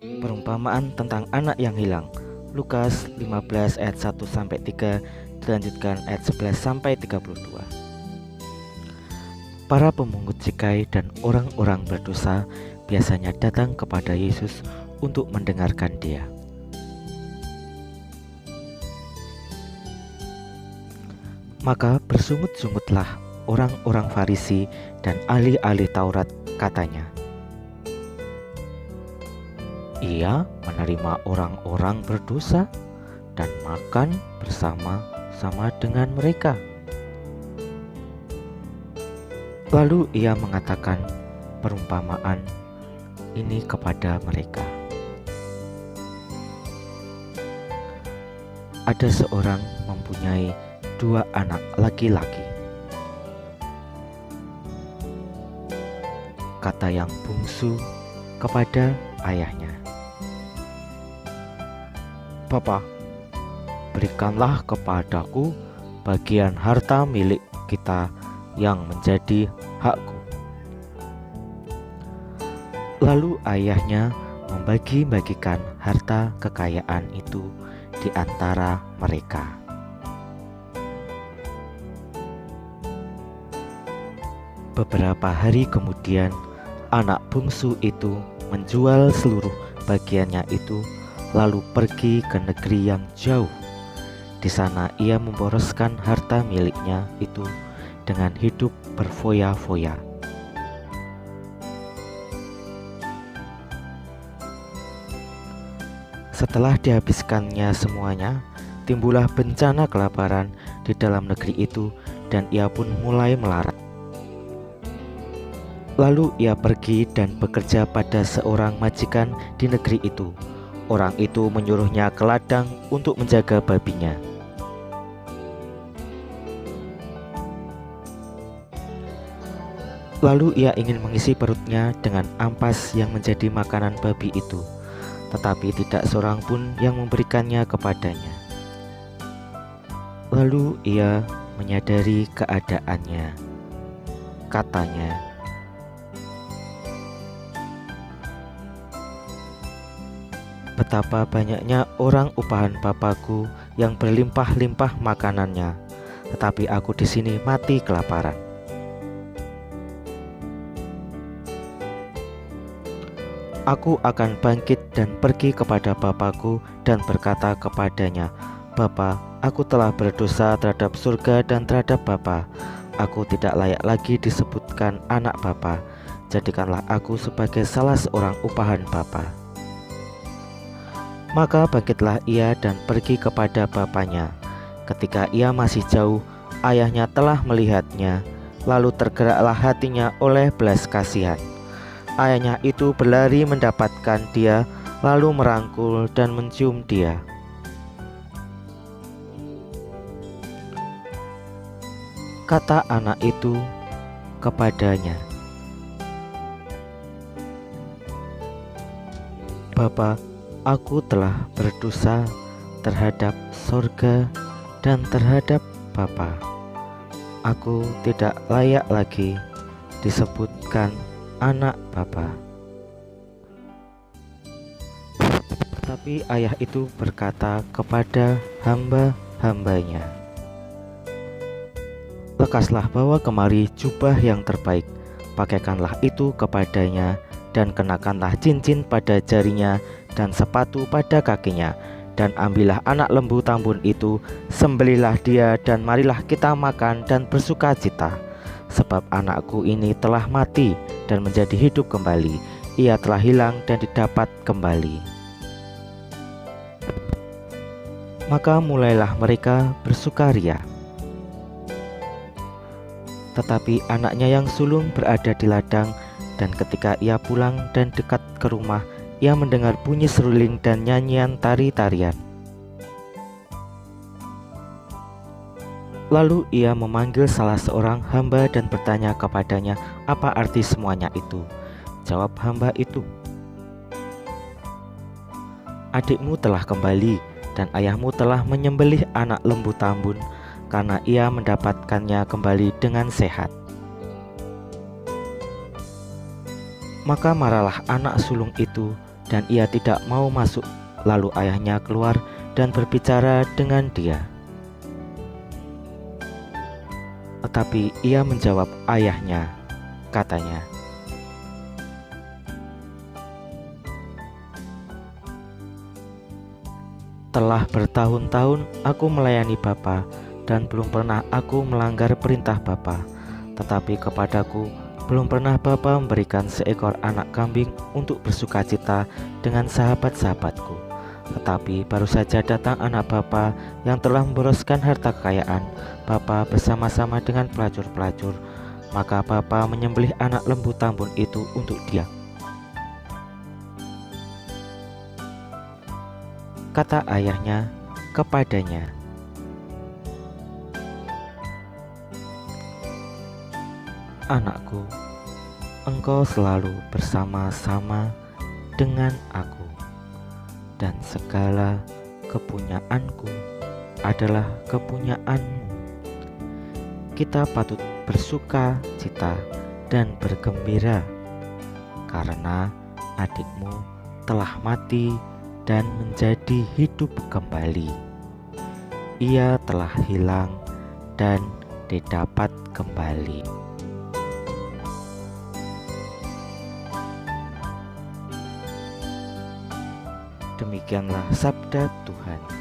Perumpamaan tentang anak yang hilang. Lukas 15 ayat 1-3 dilanjutkan ayat 11-32. Para pemungut cukai dan orang-orang berdosa biasanya datang kepada Yesus untuk mendengarkan Dia. Maka bersungut-sungutlah orang-orang Farisi dan ahli-ahli Taurat, katanya, "Ia menerima orang-orang berdosa dan makan bersama-sama dengan mereka." Lalu ia mengatakan perumpamaan ini kepada mereka. Ada seorang mempunyai 2 anak laki-laki. Kata yang bungsu kepada ayahnya, "Bapa, berikanlah kepadaku bagian harta milik kita yang menjadi hakku." Lalu ayahnya membagi-bagikan harta kekayaan itu di antara mereka. Beberapa hari kemudian, anak bungsu itu menjual seluruh bagiannya itu, lalu pergi ke negeri yang jauh. Di sana ia memboroskan harta miliknya itu dengan hidup berfoya-foya. Setelah dihabiskannya semuanya, timbullah bencana kelaparan di dalam negeri itu, dan ia pun mulai melarat. Lalu ia pergi dan bekerja pada seorang majikan di negeri itu. Orang itu menyuruhnya ke ladang untuk menjaga babinya. Lalu ia ingin mengisi perutnya dengan ampas yang menjadi makanan babi itu, tetapi tidak seorang pun yang memberikannya kepadanya. Lalu ia menyadari keadaannya. Katanya, "Betapa banyaknya orang upahan Bapakku yang berlimpah-limpah makanannya, tetapi aku di sini mati kelaparan." Aku akan bangkit dan pergi kepada Bapakku dan berkata kepadanya, "Bapa, aku telah berdosa terhadap surga dan terhadap Bapa. Aku tidak layak lagi disebutkan anak Bapa. Jadikanlah aku sebagai salah seorang upahan Bapa." Maka bangkitlah ia dan pergi kepada bapaknya. Ketika ia masih jauh, ayahnya telah melihatnya, lalu tergeraklah hatinya oleh belas kasihan. Ayahnya itu berlari mendapatkan dia, lalu merangkul dan mencium dia. Kata anak itu kepadanya, "Bapa, aku telah berdosa terhadap sorga dan terhadap Bapa. Aku tidak layak lagi disebutkan anak Bapa." Tapi ayah itu berkata kepada hamba-hambanya, "Lekaslah bawa kemari jubah yang terbaik, pakaikanlah itu kepadanya, dan kenakanlah cincin pada jarinya dan sepatu pada kakinya, dan ambillah anak lembu tambun itu, sembelihlah dia, dan marilah kita makan dan bersuka cita. Sebab anakku ini telah mati dan menjadi hidup kembali, ia telah hilang dan didapat kembali." Maka mulailah mereka bersukaria. Tetapi anaknya yang sulung berada di ladang, dan ketika ia pulang dan dekat ke rumah, ia mendengar bunyi seruling dan nyanyian tari-tarian. Lalu ia memanggil salah seorang hamba dan bertanya kepadanya, "Apa arti semuanya itu?" Jawab hamba itu, "Adikmu telah kembali, dan ayahmu telah menyembelih anak lembu tambun, karena ia mendapatkannya kembali dengan sehat." Maka marahlah anak sulung itu dan ia tidak mau masuk. Lalu ayahnya keluar dan berbicara dengan dia. Tetapi ia menjawab ayahnya, katanya, "Telah bertahun-tahun aku melayani Bapa, dan belum pernah aku melanggar perintah Bapa. Tetapi kepadaku belum pernah Bapa memberikan seekor anak kambing untuk bersukacita dengan sahabat-sahabatku. Tetapi baru saja datang anak Bapa yang telah memboroskan harta kekayaan Bapa bersama-sama dengan pelacur-pelacur. Maka Bapa menyembelih anak lembu tambun itu untuk dia." Kata ayahnya kepadanya, "Anakku, engkau selalu bersama-sama dengan aku, dan segala kepunyaanku adalah kepunyaanmu. Kita patut bersuka cita dan bergembira, karena adikmu telah mati dan menjadi hidup kembali. Ia telah hilang dan didapat kembali." Demikianlah sabda Tuhan.